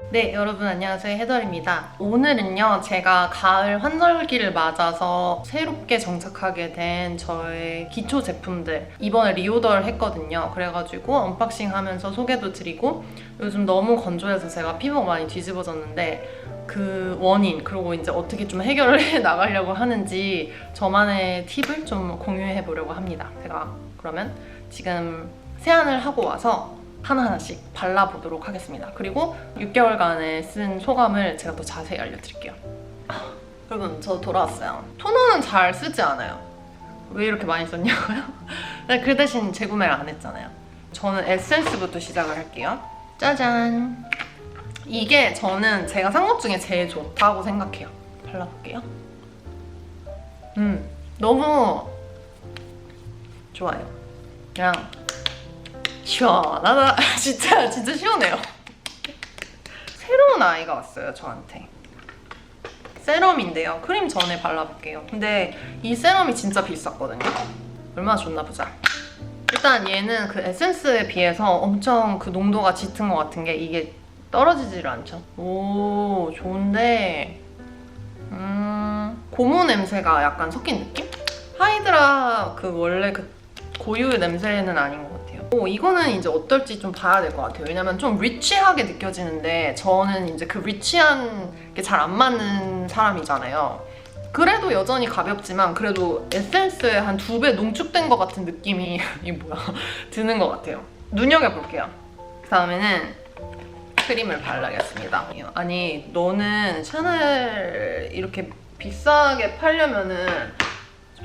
네, 여러분 안녕하세요. 해덜입니다. 오늘은요, 제가 가을 환절기를 맞아서 새롭게 정착하게 된 저의 기초 제품들 이번에 리오더를 했거든요. 그래가지고 언박싱 하면서 소개도 드리고, 요즘 너무 건조해서 제가 피부가 많이 뒤집어졌는데 그 원인, 그리고 이제 어떻게 좀 해결을 해 나가려고 하는지 저만의 팁을 좀 공유해 보려고 합니다. 제가 그러면 지금 세안을 하고 와서 하나하나씩 발라보도록 하겠습니다. 그리고 6개월간에 쓴 소감을 제가 더 자세히 알려드릴게요. 여러분, 저 돌아왔어요. 토너는 잘 쓰지 않아요. 왜 이렇게 많이 썼냐고요? 네, 그 대신 재구매를 안 했잖아요. 저는 에센스부터 시작을 할게요. 짜잔! 이게 저는 제가 산 것 중에 제일 좋다고 생각해요. 발라볼게요. 너무 좋아요. 그냥 시원하다. 진짜 시원해요. 새로운 아이가 왔어요, 저한테. 세럼인데요. 크림 전에 발라볼게요. 근데 이 세럼이 진짜 비쌌거든요. 얼마나 좋나 보자. 일단 얘는 그 에센스에 비해서 엄청 그 농도가 짙은 것 같은 게 이게 떨어지지를 않죠. 오, 좋은데 고무 냄새가 약간 섞인 느낌? 하이드라 그 원래 그 고유의 냄새는 아닌 것 같아요. 이거는 이제 어떨지 좀 봐야 될 것 같아요. 왜냐면 좀 리치하게 느껴지는데 저는 이제 그 리치한 게 잘 안 맞는 사람이잖아요. 그래도 여전히 가볍지만 그래도 에센스에 한 2배 농축된 것 같은 느낌이 이게 뭐야 드는 것 같아요. 눈여겨볼게요. 그 다음에는 크림을 바르겠습니다. 아니, 너는 샤넬 이렇게 비싸게 팔려면은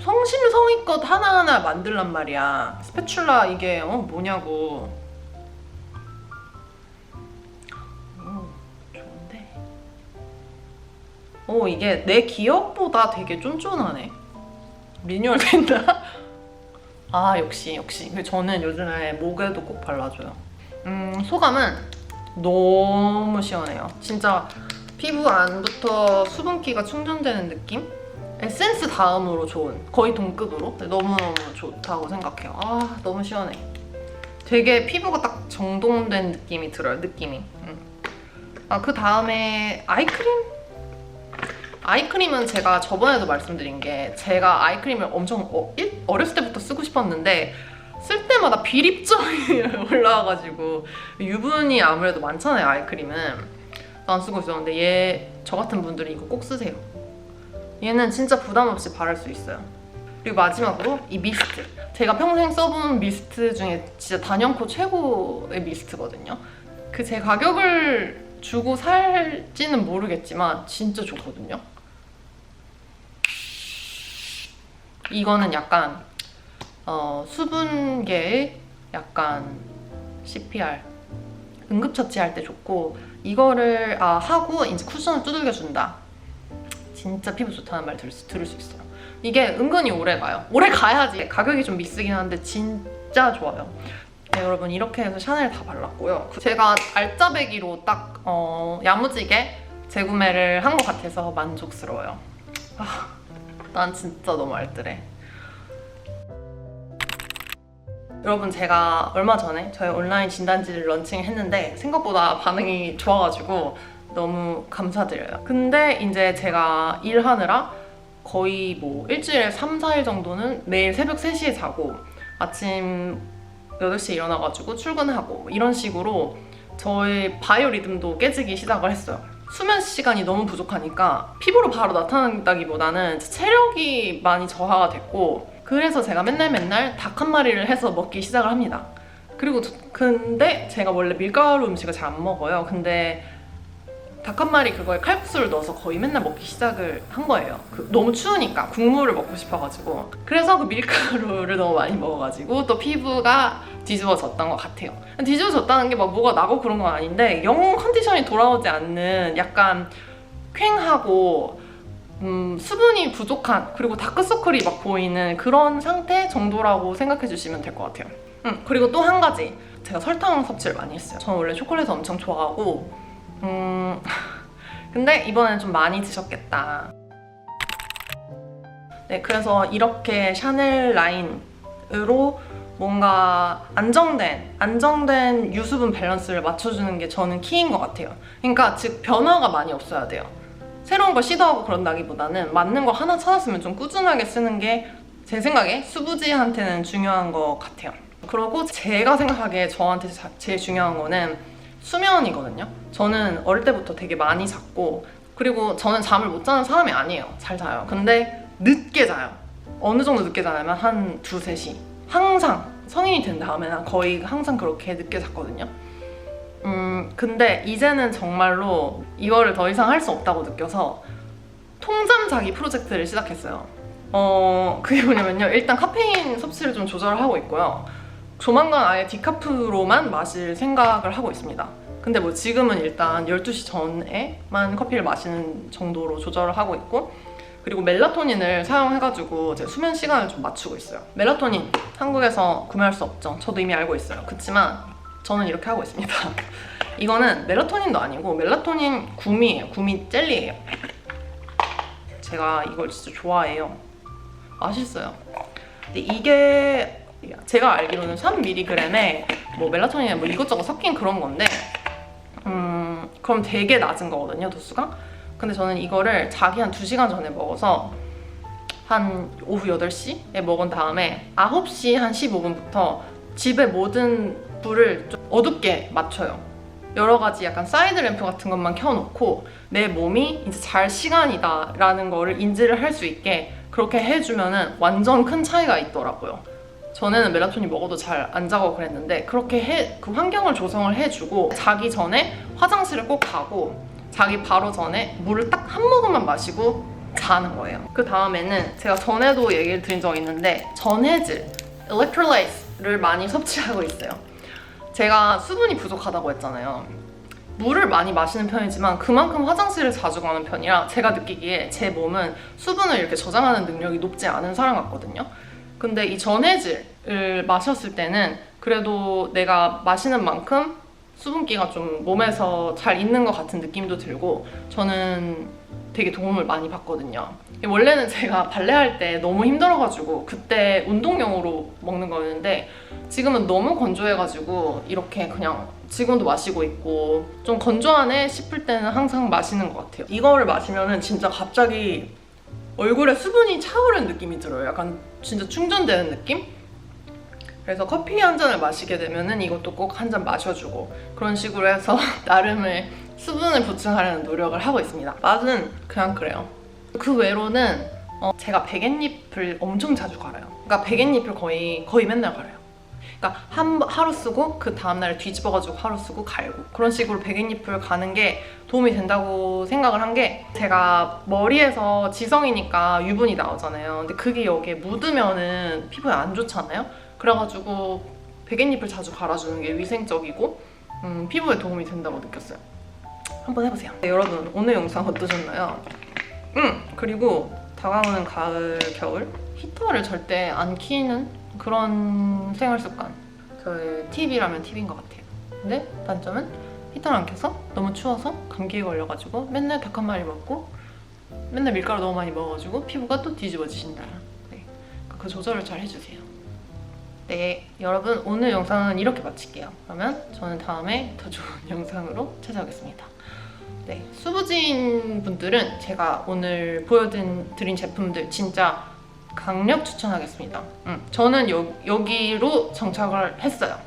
성심성의껏 하나하나 만들란 말이야. 스패츌라 이게 뭐냐고. 좋은데. 이게 내 기억보다 되게 쫀쫀하네. 리뉴얼 된다? 아, 역시. 저는 요즘에 목에도 꼭 발라줘요. 소감은 너무 시원해요. 진짜 피부 안부터 수분기가 충전되는 느낌? 에센스 다음으로 좋은, 거의 동급으로 너무너무 좋다고 생각해요. 아, 너무 시원해. 되게 피부가 딱 정돈된 느낌이 들어요, 느낌이. 그 다음에 아이크림? 아이크림은 제가 저번에도 말씀드린 게 제가 아이크림을 엄청 어렸을 때부터 쓰고 싶었는데 쓸 때마다 비립점이 올라와가지고 유분이 아무래도 많잖아요, 아이크림은. 안 쓰고 있었는데 저 같은 분들이 이거 꼭 쓰세요. 얘는 진짜 부담 없이 바를 수 있어요. 그리고 마지막으로 이 미스트. 제가 평생 써본 미스트 중에 진짜 단연코 최고의 미스트거든요. 그 제 가격을 주고 살지는 모르겠지만 진짜 좋거든요. 이거는 약간 수분계의 약간 CPR 응급처치할 때 좋고, 이거를 하고 이제 쿠션을 두들겨준다. 진짜 피부 좋다는 말 들을 수 있어요. 이게 은근히 오래가요. 오래 가야지. 가격이 좀 비싸긴 한데 진짜 좋아요. 네, 여러분, 이렇게 해서 샤넬 다 발랐고요. 제가 알짜배기로 딱 야무지게 재구매를 한 것 같아서 만족스러워요. 난 진짜 너무 알뜰해. 여러분, 제가 얼마 전에 저희 온라인 진단지를 런칭했는데 생각보다 반응이 좋아가지고 너무 감사드려요. 근데 이제 제가 일하느라 거의 일주일에 3, 4일 정도는 매일 새벽 3시에 자고 아침 8시에 일어나가지고 출근하고 이런 식으로 저의 바이오 리듬도 깨지기 시작을 했어요. 수면 시간이 너무 부족하니까 피부로 바로 나타난다기보다는 체력이 많이 저하가 됐고, 그래서 제가 맨날 닭 한 마리를 해서 먹기 시작을 합니다. 근데 제가 원래 밀가루 음식을 잘 안 먹어요. 근데 닭 한 마리 그거에 칼국수를 넣어서 거의 맨날 먹기 시작을 한 거예요. 너무 추우니까 국물을 먹고 싶어가지고. 그래서 그 밀가루를 너무 많이 먹어가지고 또 피부가 뒤집어졌던 것 같아요. 뒤집어졌다는 게 뭐가 나고 그런 건 아닌데 영 컨디션이 돌아오지 않는 약간 퀭하고 수분이 부족한, 그리고 다크서클이 막 보이는 그런 상태 정도라고 생각해 주시면 될 것 같아요. 그리고 또 한 가지, 제가 설탕 섭취를 많이 했어요. 저는 원래 초콜릿을 엄청 좋아하고 근데 이번엔 좀 많이 드셨겠다. 네, 그래서 이렇게 샤넬 라인으로 뭔가 안정된 유수분 밸런스를 맞춰주는 게 저는 키인 것 같아요. 그러니까 즉 변화가 많이 없어야 돼요. 새로운 걸 시도하고 그런다기보다는 맞는 거 하나 찾았으면 좀 꾸준하게 쓰는 게 제 생각에 수부지한테는 중요한 것 같아요. 그리고 제가 생각하기에 저한테 제일 중요한 거는 수면이거든요. 저는 어릴 때부터 되게 많이 잤고, 그리고 저는 잠을 못 자는 사람이 아니에요. 잘 자요. 근데 늦게 자요. 어느 정도 늦게 자냐면 한 2, 3시. 항상 성인이 된 다음에는 거의 항상 그렇게 늦게 잤거든요. 근데 이제는 정말로 이거를 더 이상 할 수 없다고 느껴서 통잠 자기 프로젝트를 시작했어요. 그게 뭐냐면요. 일단 카페인 섭취를 좀 조절하고 있고요. 조만간 아예 디카프로만 마실 생각을 하고 있습니다. 근데 뭐 지금은 일단 12시 전에만 커피를 마시는 정도로 조절을 하고 있고, 그리고 멜라토닌을 사용해가지고 제 수면 시간을 좀 맞추고 있어요. 멜라토닌 한국에서 구매할 수 없죠. 저도 이미 알고 있어요. 그치만 저는 이렇게 하고 있습니다. 이거는 멜라토닌도 아니고 멜라토닌 구미예요. 구미 젤리예요. 제가 이걸 진짜 좋아해요. 맛있어요. 근데 이게 제가 알기로는 3mg에 뭐 멜라토닌에 뭐 이것저것 섞인 그런 건데 그럼 되게 낮은 거거든요, 도수가. 근데 저는 이거를 자기 한 2시간 전에 먹어서 한 오후 8시에 먹은 다음에 9시 한 15분부터 집의 모든 불을 좀 어둡게 맞춰요. 여러 가지 약간 사이드 램프 같은 것만 켜놓고 내 몸이 이제 잘 시간이다 라는 거를 인지를 할 수 있게 그렇게 해주면은 완전 큰 차이가 있더라고요. 전에는 멜라토닌 먹어도 잘 안 자고 그랬는데 그렇게 그 환경을 조성을 해주고 자기 전에 화장실을 꼭 가고 자기 바로 전에 물을 딱 한 모금만 마시고 자는 거예요. 그 다음에는 제가 전에도 얘기를 드린 적이 있는데 전해질, electrolyte를 많이 섭취하고 있어요. 제가 수분이 부족하다고 했잖아요. 물을 많이 마시는 편이지만 그만큼 화장실을 자주 가는 편이라 제가 느끼기에 제 몸은 수분을 이렇게 저장하는 능력이 높지 않은 사람 같거든요. 근데 이 전해질을 마셨을 때는 그래도 내가 마시는 만큼 수분기가 좀 몸에서 잘 있는 것 같은 느낌도 들고 저는 되게 도움을 많이 받거든요. 원래는 제가 발레할 때 너무 힘들어가지고 그때 운동용으로 먹는 거였는데 지금은 너무 건조해가지고 이렇게 그냥 지금도 마시고 있고 좀 건조하네 싶을 때는 항상 마시는 것 같아요. 이거를 마시면은 진짜 갑자기 얼굴에 수분이 차오르는 느낌이 들어요. 약간 진짜 충전되는 느낌? 그래서 커피 한 잔을 마시게 되면은 이것도 꼭 한 잔 마셔주고 그런 식으로 해서 나름의 수분을 보충하려는 노력을 하고 있습니다. 맛은 그냥 그래요. 그 외로는 제가 베갯잎을 엄청 자주 갈아요. 그러니까 베갯잎을 거의 맨날 갈아요. 그러니까 하루 쓰고 그 다음날 뒤집어가지고 하루 쓰고 갈고 그런 식으로 베갯잎을 가는 게 도움이 된다고 생각을 한 게 제가 머리에서 지성이니까 유분이 나오잖아요. 근데 그게 여기에 묻으면은 피부에 안 좋잖아요. 그래가지고 베갯잎을 자주 갈아주는 게 위생적이고 피부에 도움이 된다고 느꼈어요. 한번 해보세요. 네, 여러분 오늘 영상 어떠셨나요? 그리고 다가오는 가을, 겨울 히터를 절대 안 키는 그런 생활 습관 저의 팁이라면 팁인 것 같아요. 근데 단점은 히터를 안 켜서 너무 추워서 감기에 걸려가지고 맨날 닭 한 마리 먹고 맨날 밀가루 너무 많이 먹어가지고 피부가 또 뒤집어지신다. 네, 그 조절을 잘 해주세요. 네, 여러분 오늘 영상은 이렇게 마칠게요. 그러면 저는 다음에 더 좋은 영상으로 찾아오겠습니다. 네, 수부지인 분들은 제가 오늘 보여드린 제품들 진짜 강력 추천하겠습니다. 저는 여기로 정착을 했어요.